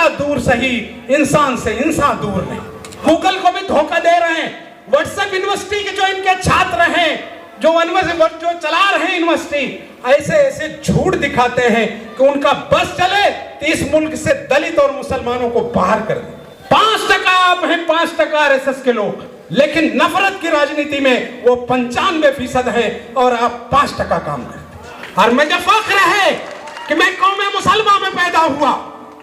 गीता दूर सही, इंसान से इंसान दूर नहीं। गूगल को भी धोखा दे रहे हैं। व्हाट्सएप यूनिवर्सिटी के जो इनके छात्र हैं, जो चला रहे हैं यूनिवर्सिटी, ऐसे ऐसे झूठ दिखाते हैं कि उनका बस चले तो इस मुल्क से दलित और मुसलमानों को बाहर कर दे। 5% आप हैं, 5% आरएसएस के लोग, लेकिन नफरत की राजनीति में वो 95% है और आप 5% काम करते। और मुझे फख्र है कि मैं कौम मुसलमान में पैदा हुआ।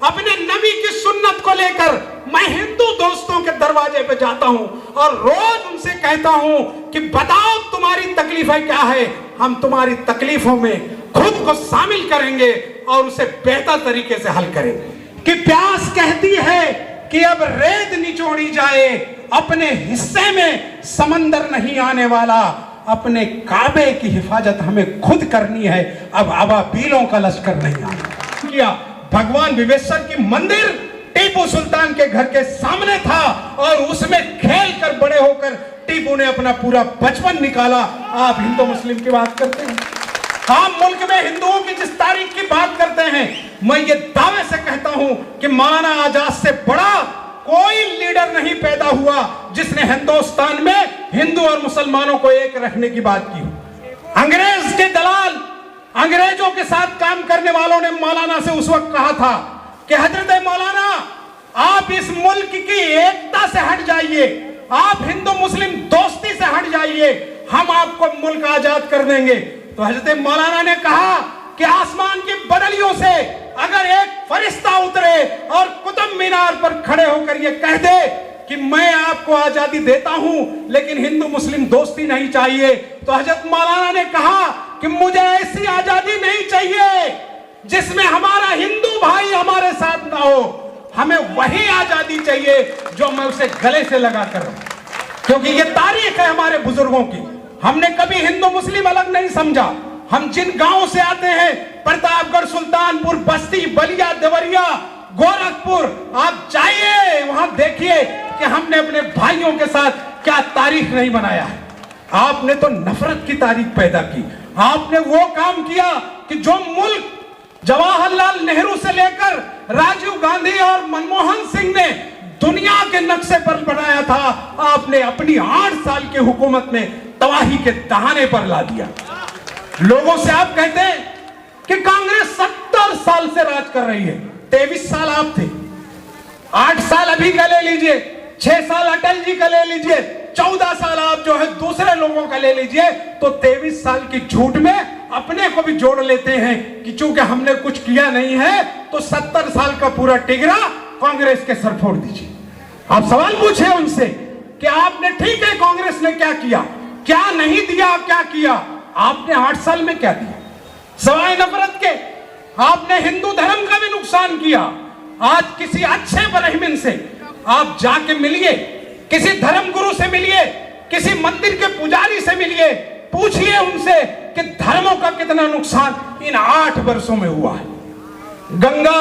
अपने नबी की सुन्नत को लेकर मैं हिंदू दोस्तों के दरवाजे पे जाता हूं और रोज उनसे कहता हूं कि बताओ तुम्हारी तकलीफें क्या है, हम तुम्हारी तकलीफों में खुद को शामिल करेंगे और उसे बेहतर तरीके से हल करेंगे। कि प्यास कहती है कि अब रेत निचोड़ी जाए, अपने हिस्से में समंदर नहीं आने वाला, अपने काबे की हिफाजत हमें खुद करनी है, अब अबाबीलों का लश्कर नहीं आना। किया भगवान विवेश्वर की मंदिर टीपू सुल्तान के घर के सामने था और उसमें खेल कर बड़े होकर टीपू ने अपना पूरा बचपन निकाला। आप हिंदू मुस्लिम की बात करते हैं, आप मुल्क में हिंदुओं की जिस तारीख की बात करते हैं, मैं ये दावे से कहता हूं कि मौलाना आजाद से बड़ा कोई लीडर नहीं पैदा हुआ जिसने हिंदुस्तान में हिंदू और मुसलमानों को एक रखने की बात की। अंग्रेज के दलाल, अंग्रेजों के साथ काम करने वालों ने मौलाना से उस वक्त कहा था कि हजरत मौलाना आप इस मुल्क की एकता से हट जाइए, आप हिंदू मुस्लिम दोस्ती से हट जाइए, हम आपको मुल्क आजाद कर देंगे। तो हजरत मौलाना ने कहा कि आसमान की बदलियों से अगर एक फरिश्ता उतरे और कुतुब मीनार पर खड़े होकर ये कह दे कि मैं आपको आजादी देता हूं लेकिन हिंदू मुस्लिम दोस्ती नहीं चाहिए, तो हजरत मौलाना ने कहा कि मुझे ऐसी आजादी नहीं चाहिए जिसमें हमारा हिंदू भाई हमारे साथ ना हो, हमें वही आजादी चाहिए जो मैं उसे गले से लगा कर, क्योंकि ये तारीख है हमारे बुजुर्गों की। हमने कभी हिंदू मुस्लिम अलग नहीं समझा। हम जिन गांवों से आते हैं, प्रतापगढ़, सुल्तानपुर, बस्ती, बलिया, देवरिया, गोरखपुर, आप जाइए वहां देखिए कि हमने अपने भाइयों के साथ क्या तारीख नहीं बनाया है। आपने तो नफरत की तारीख पैदा की। आपने वो काम किया कि जो मुल्क जवाहरलाल नेहरू से लेकर राजीव गांधी और मनमोहन सिंह ने दुनिया के नक्शे पर बनाया था, आपने अपनी 8 साल की हुकूमत में तबाही के दहाने पर ला दिया। लोगों से आप कहते हैं कि कांग्रेस 70 साल से राज कर रही है, 23 साल आप थे, 8 साल अभी का ले लीजिए, 6 साल अटल जी का ले लीजिए, 14 साल आप जो है दूसरे लोगों का ले लीजिए, तो 23 साल की झूठ में अपने को भी जोड़ लेते हैं कि चूंकि हमने कुछ किया नहीं है तो 70 साल का पूरा टिगरा कांग्रेस के सर फोड़ दीजिए। आप सवाल पूछे उनसे कि आपने, ठीक है कांग्रेस ने क्या किया, क्या नहीं दिया, क्या किया, आपने 8 साल में क्या दिया सवाए नफरत के? आपने हिंदू धर्म का भी नुकसान किया। आज किसी अच्छे ब्राह्मण से आप जाके मिलिए, किसी धर्म गुरु से मिलिए, किसी मंदिर के पुजारी से मिलिए, पूछिए उनसे कि धर्मों का कितना नुकसान इन 8 वर्षों में हुआ है। गंगा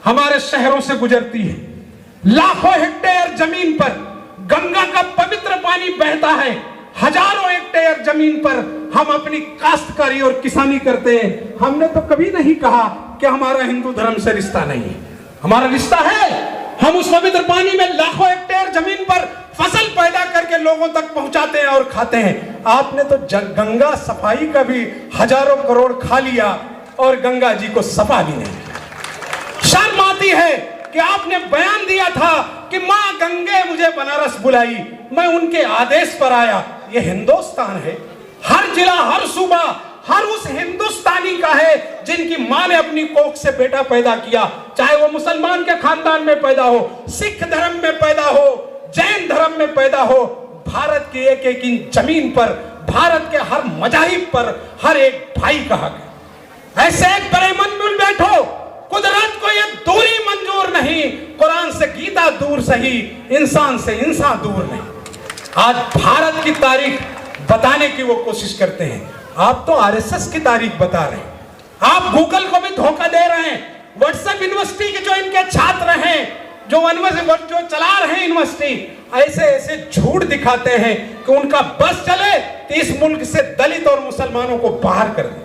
हमारे शहरों से गुजरती है, लाखों हेक्टेयर जमीन पर गंगा का पवित्र पानी बहता है, हजारों हेक्टेयर जमीन पर हम अपनी काश्तकारी और किसानी करते हैं। हमने तो कभी नहीं कहा कि हमारा हिंदू धर्म से रिश्ता नहीं है, हमारा रिश्ता है। हम उस पवित्र पानी में लाखों हेक्टेयर जमीन पर फसल पैदा करके लोगों तक पहुंचाते हैं और खाते हैं। आपने तो गंगा सफाई का भी हजारों करोड़ खा लिया और गंगा जी को सफा भी नहीं किया। शर्म आती है कि आपने बयान दिया था कि मां गंगे मुझे बनारस बुलाई, मैं उनके आदेश पर आया। ये हिंदुस्तान है, हर जिला, हर सूबा, हर उस हिंदुस्तानी का है जिनकी मां ने अपनी कोख से बेटा पैदा किया, चाहे वो मुसलमान के खानदान में पैदा हो, सिख धर्म में पैदा हो, जैन धर्म में पैदा हो। भारत की एक एक इंच जमीन पर, भारत के हर मजाहिब पर हर एक भाई का हक है। ऐसे एक बड़े मन में बैठो, कुदरत को ये दूरी मंजूर नहीं, कुरान से गीता दूर सही, इंसान से इंसान दूर नहीं। आज भारत की तारीख बताने की वो कोशिश करते हैं, आप तो आरएसएस की तारीख बता रहे हैं। आप गूगल को भी धोखा दे रहे हैं। व्हाट्सएप यूनिवर्सिटी के जो इनके छात्र हैं, जो चला रहे हैं यूनिवर्सिटी, ऐसे ऐसे झूठ दिखाते हैं कि उनका बस चले तो इस मुल्क से दलित और मुसलमानों को बाहर कर दे।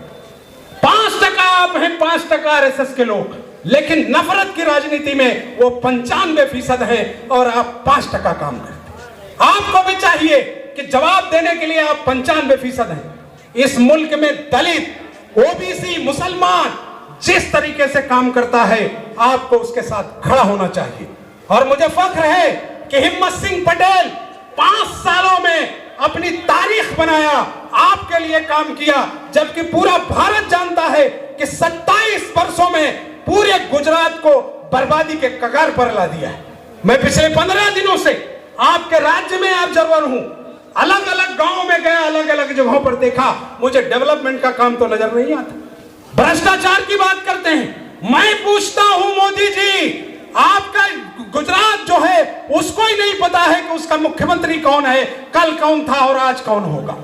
5% आप हैं, 5% आरएसएस के लोग, लेकिन नफरत की राजनीति में वो 95% है और आप 5% काम करते। आपको भी चाहिए कि जवाब देने के लिए आप 95% हैं। इस मुल्क में दलित, ओबीसी, मुसलमान जिस तरीके से काम करता है, आपको उसके साथ खड़ा होना चाहिए। और मुझे फख्र है कि हिम्मत सिंह पटेल 5 सालों में अपनी तारीख बनाया, आपके लिए काम किया, जबकि पूरा भारत जानता है कि 27 वर्षों में पूरे गुजरात को बर्बादी के कगार पर ला दिया है। मैं पिछले 15 दिनों से आपके राज्य में ऑब्जर्वर हूं, अलग अलग गांवों में गया, अलग अलग जगहों पर देखा, मुझे डेवलपमेंट का काम तो नजर नहीं आता। भ्रष्टाचार की बात करते हैं। मैं पूछता हूं मोदी जी, आपका गुजरात जो है उसको ही नहीं पता है कि उसका मुख्यमंत्री कौन है, कल कौन था और आज कौन होगा।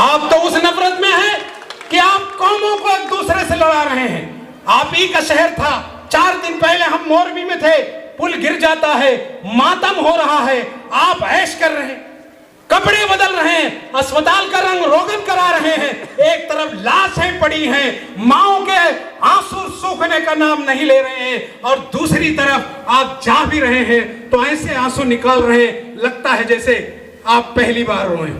आप तो उस नफरत में हैं कि आप कौमों को एक दूसरे से लड़ा रहे हैं। आप ही का शहर था, 4 दिन पहले हम मोरबी में थे, पुल गिर जाता है, मातम हो रहा है, आप ऐश कर रहे हैं, कपड़े बदल रहे हैं, अस्पताल का रंग रोगन करा रहे हैं। एक तरफ लाशें पड़ी हैं, माओ के आंसू सूखने का नाम नहीं ले रहे हैं, और दूसरी तरफ आप जा भी रहे हैं तो ऐसे आंसू निकाल रहे, लगता है जैसे आप पहली बार रोए।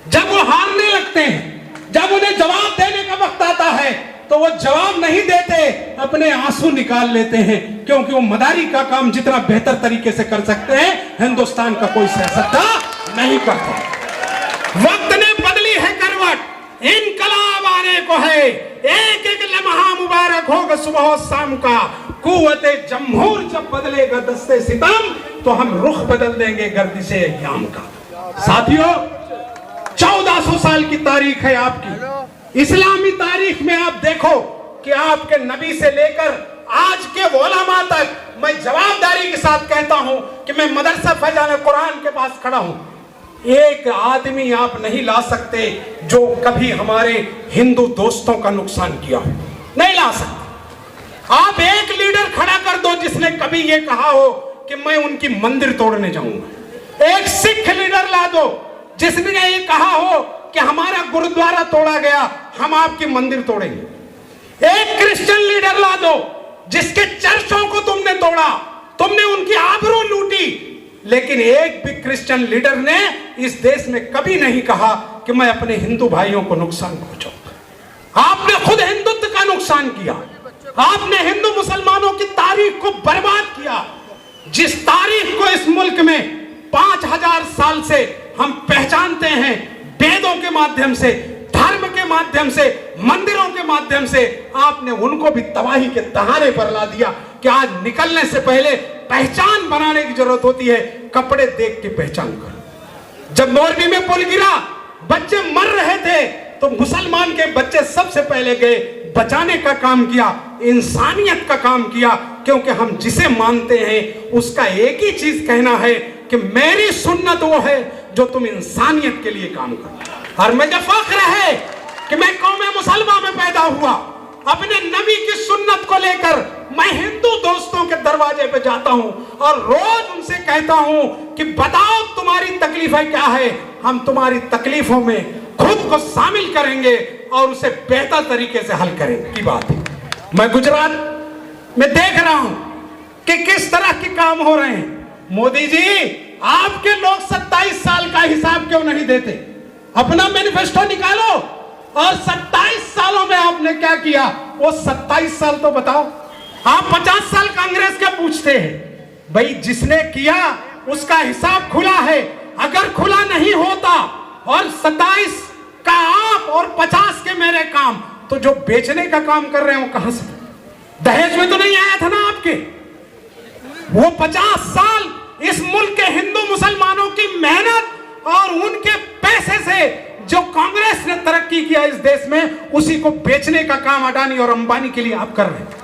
जब वो हारने लगते हैं, जब उन्हें जवाब देने का वक्त आता है, तो वो जवाब नहीं देते, अपने आंसू निकाल लेते हैं, क्योंकि वो मदारी का काम जितना बेहतर तरीके से कर सकते हैं, हिंदुस्तान का कोई सियासतदान नहीं करता। वक्त ने बदली है करवट, इनकलाब आने को है, एक एक लम्हा मुबारक होगा सुबह और शाम का। कुव्वते जमहूर जब बदलेगा दस्ते सितम, तो हम रुख बदल देंगे गर्दिशे अय्याम का। साथियों, 1400 साल की तारीख है आपकी। इस्लामी तारीख में आप देखो कि आपके नबी से लेकर आज के उलमा तक, मैं जवाबदारी के साथ कहता हूं कि मैं मदरसा फैजान कुरान के पास खड़ा हूं, एक आदमी आप नहीं ला सकते जो कभी हमारे हिंदू दोस्तों का नुकसान किया हो, नहीं ला सकते। आप एक लीडर खड़ा कर दो जिसने कभी ये कहा हो कि मैं उनकी मंदिर तोड़ने जाऊंगा। एक सिख लीडर ला दो जिसने ये कहा हो कि हमारा गुरुद्वारा तोड़ा गया, हम आपकी मंदिर तोड़ेंगे। एक क्रिश्चियन लीडर ला दो जिसके चर्चों को तुमने तोड़ा, तुमने उनकी आबरू लूटी, लेकिन एक भी क्रिश्चियन लीडर ने इस देश में कभी नहीं कहा कि मैं अपने हिंदू भाइयों को नुकसान पहुंचाऊंगा। आपने खुद हिंदुत्व का नुकसान किया, आपने हिंदू मुसलमानों की तारीख को बर्बाद किया, जिस तारीख को इस मुल्क में 5000 साल से हम पहचानते हैं, वेदों के माध्यम से, धर्म के माध्यम से, मंदिरों के माध्यम से। आपने उनको भी तबाही के तहारे पर ला दिया कि आज निकलने से पहले पहचान बनाने की जरूरत होती है, कपड़े देख के पहचान करो। जब मोरबी में पुल गिरा, बच्चे मर रहे थे, तो मुसलमान के बच्चे सबसे पहले गए, बचाने का काम किया, इंसानियत का काम किया, क्योंकि हम जिसे मानते हैं उसका एक ही चीज कहना है कि मेरी सुन्नत वो है जो तुम इंसानियत के लिए काम करो। और मुझे फख्र है कि मैं कौम मुसलमान में पैदा हुआ, अपने नबी की सुन्नत को लेकर मैं हिंदू दोस्तों के दरवाजे पे जाता हूं और रोज उनसे कहता हूं कि बताओ तुम्हारी तकलीफें क्या है, हम तुम्हारी तकलीफों में खुद को शामिल करेंगे और उसे बेहतर तरीके से हल करेंगे की बात है। मैं गुजरात में देख रहा हूं कि किस तरह के काम हो रहे हैं। मोदी जी, आपके लोग 27 साल का हिसाब क्यों नहीं देते? अपना मैनिफेस्टो निकालो और 27 सालों में आपने क्या किया वो 27 साल तो बताओ। आप 50 साल कांग्रेस के पूछते हैं, भाई जिसने किया उसका हिसाब खुला है। अगर खुला नहीं होता और 27 का आप और 50 के मेरे काम, तो जो बेचने का काम कर रहे हैं वो कहां से? दहेज में तो नहीं आया था ना आपके? वो 50 साल इस मुल्क के हिंदू मुसलमानों की मेहनत और उनके पैसे से जो कांग्रेस ने तरक्की किया इस देश में, उसी को बेचने का काम अडानी और अंबानी के लिए आप कर रहे हैं।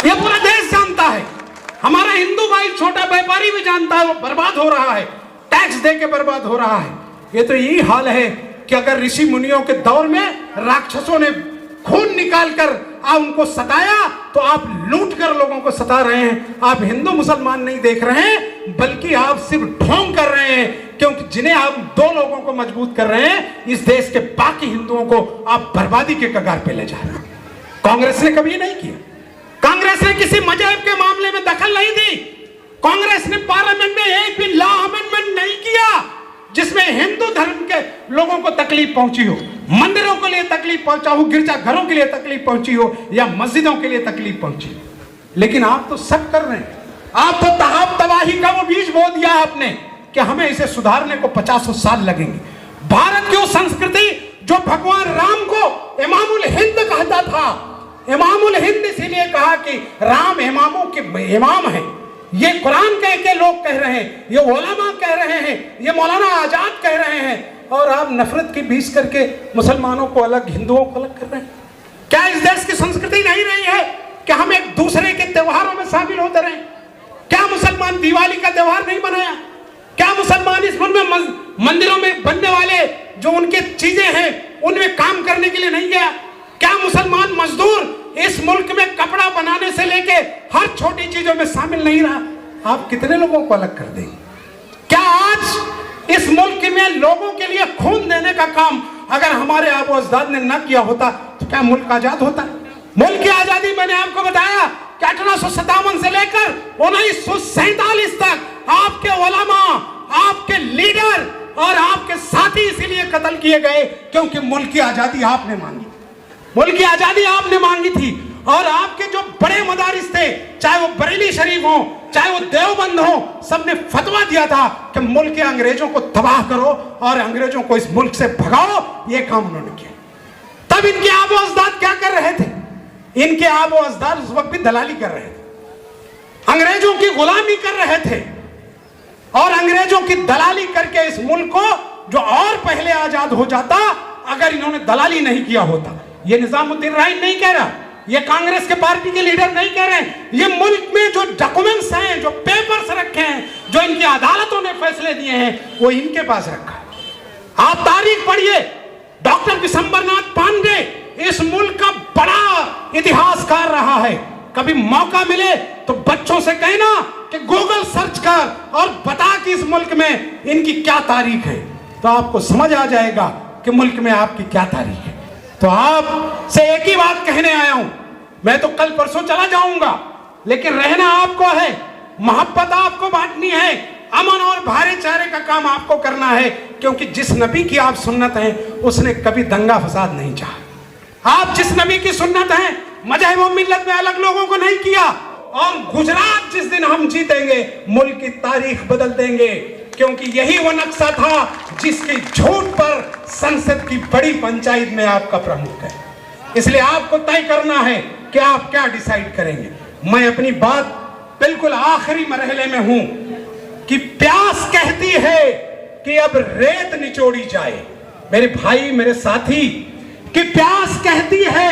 ये पूरा देश जानता है, हमारा हिंदू भाई छोटा व्यापारी भी जानता है, वो बर्बाद हो रहा है, टैक्स दे के बर्बाद हो रहा है। ये तो यही हाल है कि अगर ऋषि मुनियों के दौर में राक्षसों ने खून निकालकर उनको सताया, तो आप लूट कर लोगों को सता रहे हैं। आप हिंदू मुसलमान नहीं देख रहे हैं, बल्कि आप सिर्फ ढोंग कर रहे हैं, क्योंकि जिन्हें आप 2 लोगों को मजबूत कर रहे हैं, इस देश के बाकी हिंदुओं को आप बर्बादी के कगार पे ले जा रहे हैं। कांग्रेस ने कभी नहीं किया, कांग्रेस ने किसी मजहब के मामले में दखल नहीं दी। कांग्रेस ने पार्लियामेंट में एक भी लॉ अमेंडमेंट नहीं किया जिसमें हिंदू धर्म के लोगों को तकलीफ पहुंची हो, मंदिरों के लिए तकलीफ पहुंचा हो, गिरजा घरों के लिए तकलीफ पहुंची हो या मस्जिदों के लिए तकलीफ पहुंची हो। लेकिन आप तो सब कर रहे हैं। आप तो तबाही का वो बीज बो दिया आपने कि हमें इसे सुधारने को 50 साल लगेंगे। भारत की वो संस्कृति जो भगवान राम को इमामुल हिंद कहता था, इमामुल हिंद इसीलिए कहा कि राम इमामों के इमाम है। ये कुरान कह के लोग कह रहे हैं, ये उलमा कह रहे हैं, ये मौलाना आजाद कह रहे हैं, और आप नफरत की बीज करके मुसलमानों को अलग, हिंदुओं को अलग कर रहे हैं। क्या इस देश की संस्कृति नहीं रही है कि हम एक दूसरे के त्योहारों में शामिल होते रहे? क्या मुसलमान दिवाली का त्योहार नहीं मनाया? क्या मुसलमान इस मुल्क में मंदिरों में बनने वाले जो उनके चीजें हैं उनमें काम करने के लिए नहीं गया? क्या मुसलमान मजदूर इस मुल्क में कपड़ा बनाने से लेके हर छोटी चीजों में शामिल नहीं रहा? आप कितने लोगों को अलग कर देंगे? क्या आज इस मुल्क में लोगों के लिए खून देने का काम अगर हमारे आबो अजदाद ने न किया होता तो क्या मुल्क आजाद होता? मुल्क की आजादी मैंने आपको बताया कि 1857 से लेकर 1947 तक आपके उलमा, आपके लीडर और आपके साथी इसीलिए कत्ल किए गए क्योंकि मुल्क की आजादी आपने मांगी, मुल्क की आजादी आपने मांगी थी। और आपके जो बड़े मदारिस थे, चाहे वो बरेली शरीफ हो, चाहे वो देवबंद हो, सबने फतवा दिया था कि मुल्क के अंग्रेजों को तबाह करो और अंग्रेजों को इस मुल्क से भगाओ। ये काम उन्होंने किया। तब इनके आबो अजदाद क्या कर रहे थे? इनके आबो अजदाद उस वक्त भी दलाली कर रहे थे, अंग्रेजों की गुलामी कर रहे थे और अंग्रेजों की दलाली करके इस मुल्क को जो और पहले आजाद हो जाता अगर इन्होंने दलाली नहीं किया होता। ये निजामुद्दीन राइन नहीं कह रहा, ये कांग्रेस के पार्टी के लीडर नहीं कह रहे हैं, ये मुल्क में जो डॉक्यूमेंट्स हैं, जो पेपर्स रखे हैं, जो इनकी अदालतों ने फैसले दिए हैं, वो इनके पास रखा है। आप तारीख पढ़िए, डॉक्टर विशंबरनाथ पांडे इस मुल्क का बड़ा इतिहासकार रहा है। कभी मौका मिले तो बच्चों से कहना कि गूगल सर्च कर और बता कि इस मुल्क में इनकी क्या तारीख है, तो आपको समझ आ जाएगा कि मुल्क में आपकी क्या तारीख है। तो आप से एक ही बात कहने आया हूं, मैं तो कल परसों चला जाऊंगा, लेकिन रहना आपको है, मोहब्बत आपको बांटनी है, अमन और भाईचारे का काम आपको करना है, क्योंकि जिस नबी की आप सुन्नत हैं उसने कभी दंगा फसाद नहीं चाहा। आप जिस नबी की सुन्नत है मजहब और मिल्लत में अलग लोगों को नहीं किया। और गुजरात जिस दिन हम जीतेंगे मुल्क की तारीख बदल देंगे, क्योंकि यही वो नक्शा था जिसकी झूठ पर संसद की बड़ी पंचायत में आपका प्रमुख है। इसलिए आपको तय करना है कि आप क्या डिसाइड करेंगे। मैं अपनी बात बिल्कुल आखिरी मरहले में हूं कि प्यास कहती है कि अब रेत निचोड़ी जाए। मेरे भाई, मेरे साथी, कि प्यास कहती है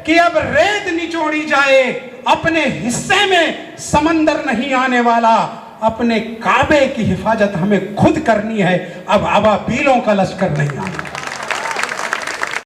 कि अब रेत निचोड़ी जाए, अपने हिस्से में समंदर नहीं आने वाला, अपने काबे की हिफाजत हमें खुद करनी है, अब अबाबीलों का लश्कर नहीं आना।